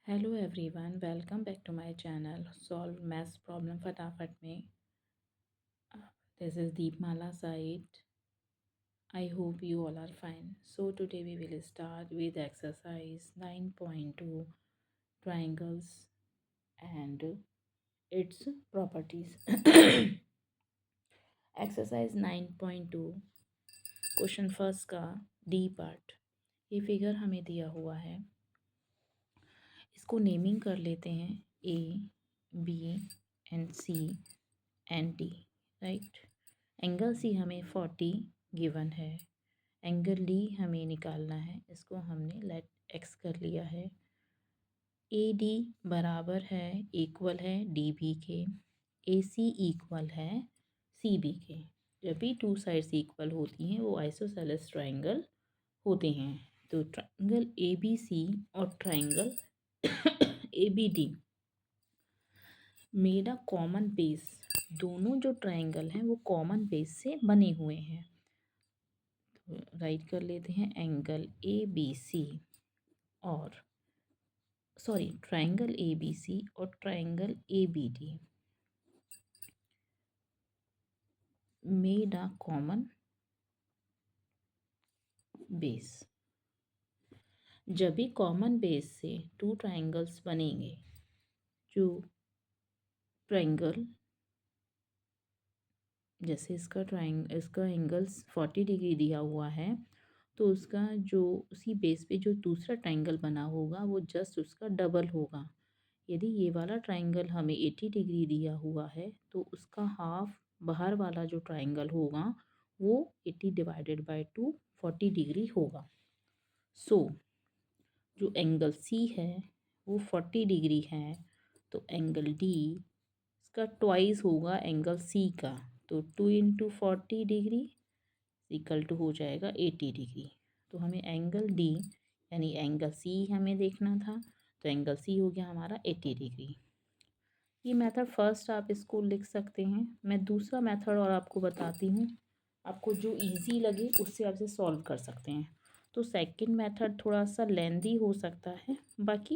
Hello everyone, welcome back to my channel solve maths problem फटाफट में। This is Deepmala Side. I hope you all are fine. So today we will start with exercise 9.2 triangles and its properties. Exercise 9.2 question first का D part. ये figure हमें दिया हुआ है, इसको naming कर लेते हैं A B and C and D, right. Angle C हमें 40 गिवन है, एंगल डी हमें निकालना है, इसको हमने लेट एक्स कर लिया है। ए डी बराबर है, इक्वल है डी बी के, ए सी इक्वल है सी बी के। जब भी टू साइड्स इक्वल होती हैं वो आइसोसेलेस ट्राइंगल होते हैं। तो ट्राइंगल ए बी सी और triangle A B D made a common base. दोनों जो ट्राइंगल हैं वो कॉमन बेस से बने हुए हैं। तो राइट कर लेते हैं एंगल ए बी सी और ट्राइंगल ए बी सी और triangle A B D made a common base. जब भी कॉमन बेस से टू ट्राइंगल्स बनेंगे, जो ट्राइंगल जैसे इसका एंगल्स 40 डिग्री दिया हुआ है, तो उसका जो उसी बेस पे जो दूसरा ट्राइंगल बना होगा वो जस्ट उसका डबल होगा। यदि ये वाला ट्राइंगल हमें 80 डिग्री दिया हुआ है तो उसका हाफ बाहर वाला जो ट्राइंगल होगा वो 80 डिवाइडेड बाय 2 40 डिग्री होगा। सो जो एंगल सी है वो 40 डिग्री है, तो एंगल डी इसका ट्वाइस होगा एंगल सी का। तो 2 इंटू 40 डिग्री इक्वल टू हो जाएगा 80 डिग्री। तो हमें एंगल डी यानी एंगल सी हमें देखना था, तो एंगल सी हो गया हमारा 80 डिग्री। ये मेथड फर्स्ट आप इसको लिख सकते हैं। मैं दूसरा मेथड और आपको बताती हूँ, आपको जो इजी लगे उससे आप इसे सॉल्व कर सकते हैं। तो सेकंड मेथड थोड़ा सा लेंदी हो सकता है, बाकी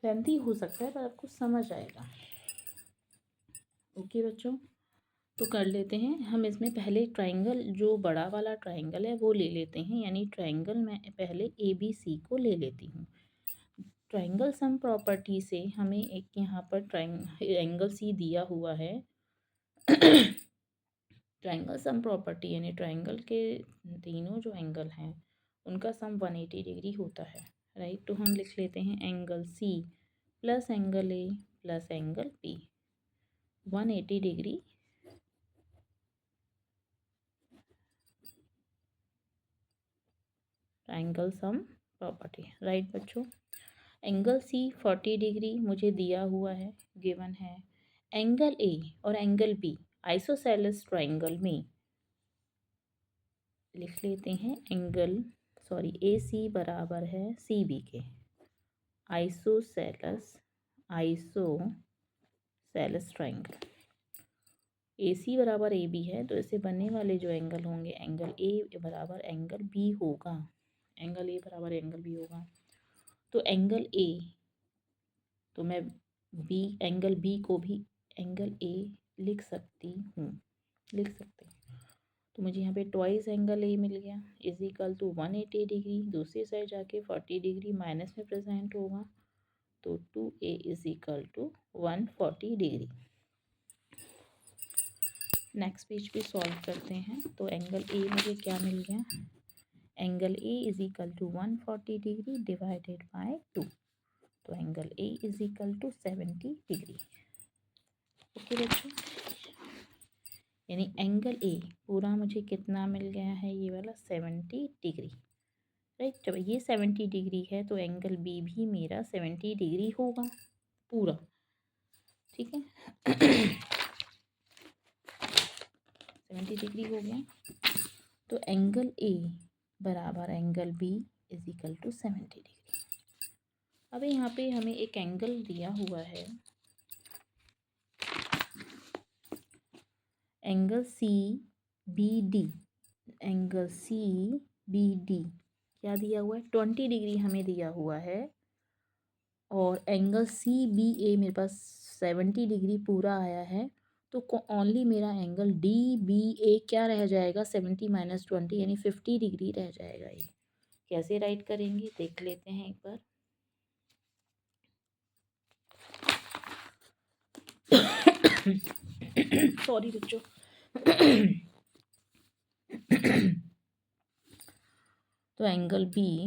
लेंदी हो सकता है पर आपको समझ आएगा। ओके बच्चों, तो कर लेते हैं हम। इसमें पहले ट्राइंगल जो बड़ा वाला ट्राइंगल है वो ले लेते हैं, यानी ट्राइंगल मैं पहले ए बी सी को ले लेती हूँ। ट्राइंगल सम प्रॉपर्टी से हमें एक यहाँ पर एंगल सी दिया हुआ है। ट्राइंगल सम प्रॉपर्टी यानी ट्राइंगल के तीनों जो एंगल हैं उनका सम 180 डिग्री होता है, राइट। तो हम लिख लेते हैं angle C plus angle A plus angle B 180 degree triangle sum property, right बच्चों। एंगल सी 40 डिग्री मुझे दिया हुआ है, गिवन है। एंगल ए और एंगल बी आइसोसेलेस ट्राइंगल में लिख लेते हैं ए सी बराबर है सी बी के। आइसोसेलेस ट्राइंगल ए सी बराबर ए बी है, तो इससे बनने वाले जो एंगल होंगे एंगल ए बराबर एंगल बी होगा। एंगल ए बराबर एंगल बी होगा। तो एंगल ए, तो मैं एंगल बी को भी एंगल ए लिख सकते हैं। तो मुझे यहाँ पे ट्वाइस एंगल ए मिल गया इज इक्वल टू 180 डिग्री। दूसरी साइड जाके 40 डिग्री माइनस में प्रेजेंट होगा, तो 2a is equal to 140 degree. Next page पे सॉल्व करते हैं। तो एंगल ए मुझे क्या मिल गया, angle A is equal to 140 degree divided by 2, तो angle A is equal to 70 degree. Okay बच्चों, यानी एंगल ए पूरा मुझे कितना मिल गया है, ये वाला 70 डिग्री, राइट। जब ये 70 डिग्री है तो एंगल बी भी मेरा 70 डिग्री होगा पूरा, ठीक है। 70 डिग्री हो गया, तो एंगल ए बराबर angle B is equal to 70 degree. अब यहाँ पे हमें एक एंगल दिया हुआ है, angle C B D. Angle C B D क्या दिया हुआ है, 20 डिग्री हमें दिया हुआ है। और एंगल सी बी ए मेरे पास 70 डिग्री पूरा आया है, तो ओनली मेरा एंगल डी बी ए क्या रह जाएगा, 70 माइनस 20 यानी 50 डिग्री रह जाएगा। ये कैसे राइट करेंगे देख लेते हैं एक बार। सॉरी बच्चों। तो angle B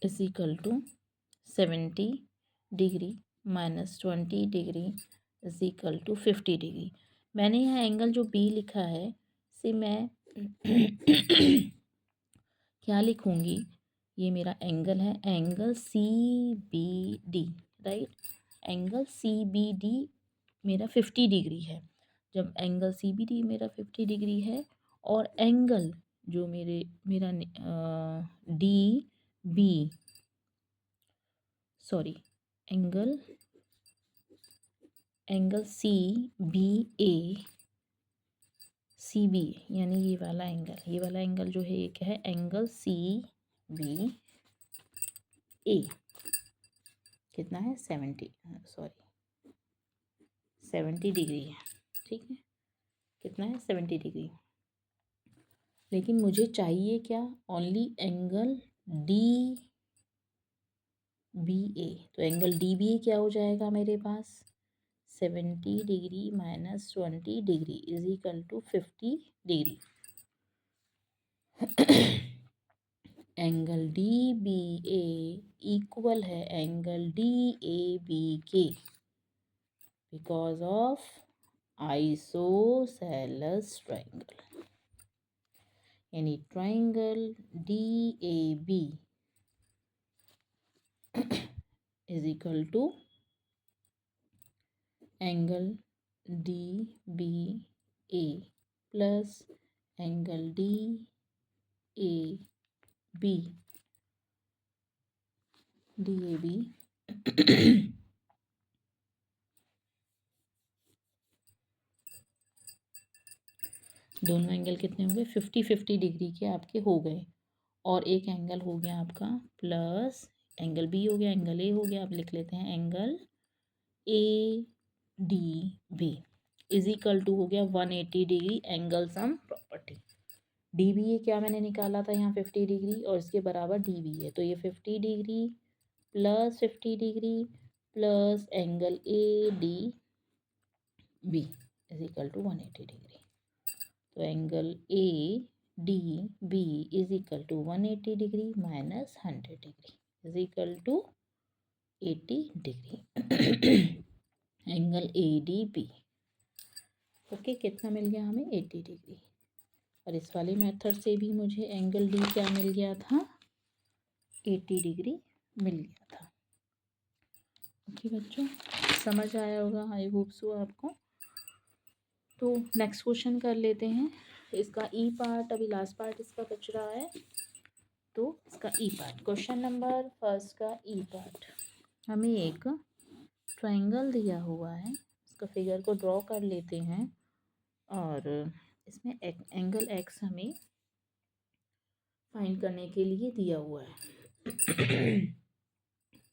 is equal to 70 degree minus 20 degree is equal to 50 degree. मैंने यहाँ एंगल जो बी लिखा है से मैं क्या लिखूँगी, ये मेरा एंगल है, angle C B D, right. Angle C B D मेरा 50 डिग्री है। जब एंगल सी बी डी मेरा 50 डिग्री है और एंगल जो मेरा D B sorry angle C B A यानी ये वाला एंगल जो है ये क्या है, एंगल सी बी ए कितना है 70 डिग्री है, ठीक है। कितना है 70 डिग्री। लेकिन मुझे चाहिए क्या, only angle D B A. तो एंगल डी बी ए क्या हो जाएगा मेरे पास, 70 degree minus 20 degree is equal to 50 degree. Angle D B A equal है एंगल डी ए बी के, बिकॉज ऑफ आइसोसेलेस ट्राइंगल, यानी triangle D A B is equal to angle D B A plus angle D A B दोनों angle कितने हो गए, 50 degree के आपके हो गए। और एक एंगल हो गया आपका प्लस एंगल बी हो गया, एंगल ए हो गया, आप लिख लेते हैं angle A D B is equal to हो गया 180 degree angle sum property. D B A क्या मैंने निकाला था यहाँ 50 डिग्री और इसके बराबर डी बी है, तो ये 50 degree plus 50 degree plus angle A D B is equal to 180 degree. तो angle A D B is equal to 180 degree minus 100 degree is equal to 80 degree. Angle A D B okay, कितना मिल गया हमें 80 degree. और इस वाले method से भी मुझे एंगल डी क्या मिल गया था, 80 डिग्री मिल गया था। ओके बच्चों, समझ आया होगा, आई होप सो आपको। तो नेक्स्ट क्वेश्चन कर लेते हैं। इसका ई पार्ट, अभी लास्ट पार्ट इसका बच रहा है, तो इसका ई पार्ट, क्वेश्चन नंबर फर्स्ट का ई पार्ट। हमें एक ट्रायंगल दिया हुआ है, इसका फिगर को ड्रॉ कर लेते हैं। और इसमें एंगल एक्स हमें फाइंड करने के लिए दिया हुआ है।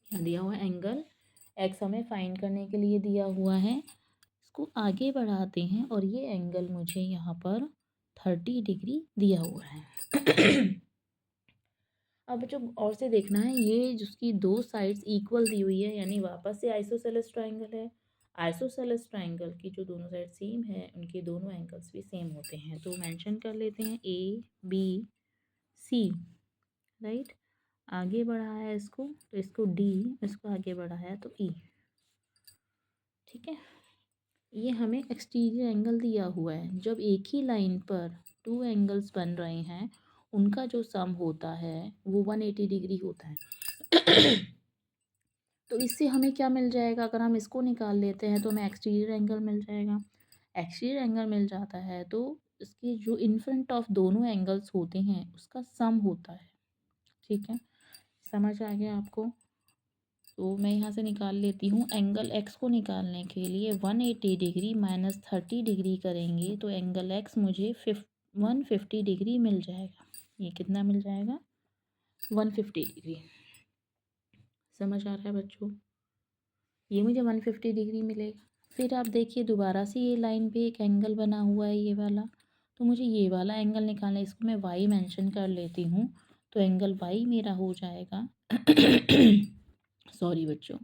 क्या दिया हुआ है, एंगल एक्स हमें फाइंड करने के लिए दिया हुआ है। इसको आगे बढ़ाते हैं और ये एंगल मुझे यहाँ पर 30 डिग्री दिया हुआ है। अब जो और से देखना है, ये जिसकी दो साइड्स इक्वल दी हुई है, यानी वापस से आइसोसेलेस ट्रायंगल है। आइसोसेलेस ट्रायंगल की जो दोनों साइड सेम है, उनके दोनों एंगल्स भी सेम होते हैं। तो मेंशन कर लेते हैं ए बी सी, राइट। आगे बढ़ा है इसको, तो इसको डी, इसको आगे बढ़ा है तो ई, ठीक है। ये हमें एक्सटीरियर एंगल दिया हुआ है। जब एक ही लाइन पर टू एंगल्स बन रहे हैं, उनका जो सम होता है वो 180 डिग्री होता है। तो इससे हमें क्या मिल जाएगा, अगर हम इसको निकाल लेते हैं तो हमें एक्सटीरियर एंगल मिल जाएगा। एक्सटीरियर एंगल मिल जाता है तो इसके जो इन फ्रंट ऑफ दोनों एंगल्स होते हैं उसका सम होता है, ठीक है। समझ आ गया आपको। तो मैं यहाँ से निकाल लेती हूँ। एंगल एक्स को निकालने के लिए 180 डिग्री माइनस 30 डिग्री करेंगे तो एंगल एक्स मुझे 150 डिग्री मिल जाएगा। ये कितना मिल जाएगा, 150 डिग्री। समझ आ रहा है बच्चों? ये मुझे 150 डिग्री मिलेगा। फिर आप देखिए दोबारा से ये लाइन पे एक एंगल बना हुआ है ये वाला, तो मुझे ये वाला एंगल निकालना है। इसको मैं वाई मेंशन कर लेती हूँ, तो एंगल वाई मेरा हो जाएगा सॉरी बच्चों,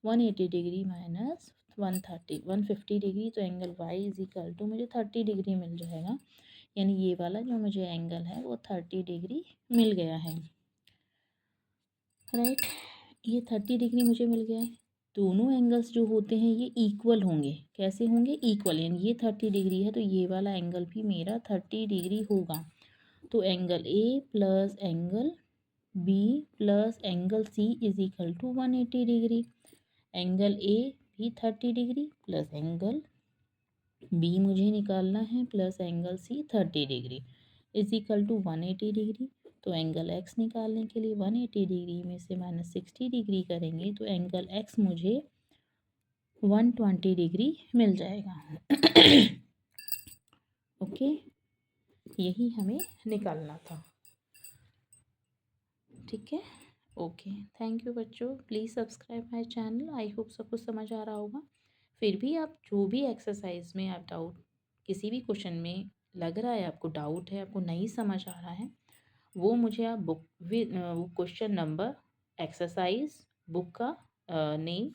180 डिग्री माइनस 130, 150 डिग्री, तो angle Y is equal to मुझे 30 डिग्री मिल जाएगा। यानी ये वाला जो मुझे एंगल है वो 30 डिग्री मिल गया है, राइट। ये 30 डिग्री मुझे मिल गया है। दोनों एंगल्स जो होते हैं ये इक्वल होंगे। कैसे होंगे? इक्वल, यानी ये 30 डिग्री है तो ये वाला एंगल भी मेरा 30 डिग्री होगा। तो angle A plus angle B plus angle C is equal to 180 degree. Angle A भी 30 डिग्री प्लस एंगल बी मुझे निकालना है plus angle C 30 degree is equal to 180 degree. तो एंगल एक्स निकालने के लिए 180 डिग्री में से -60 डिग्री करेंगे तो एंगल एक्स मुझे 120 डिग्री मिल जाएगा। ओके, यही हमें निकालना था। ठीक है, ओके, थैंक यू बच्चों। Please subscribe my channel. I hope सब कुछ समझ आ रहा होगा। फिर भी आप जो भी एक्सरसाइज में आप डाउट, किसी भी क्वेश्चन में लग रहा है आपको डाउट है, आपको नहीं समझ आ रहा है, वो मुझे आप बुक वो क्वेश्चन नंबर, एक्सरसाइज, बुक का नेम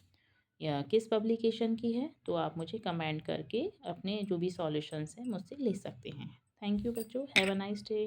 या किस पब्लिकेशन की है, तो आप मुझे कमेंट करके अपने जो भी सॉल्यूशंस हैं मुझसे ले सकते हैं। थैंक यू बच्चों, हैव अ नाइस डे।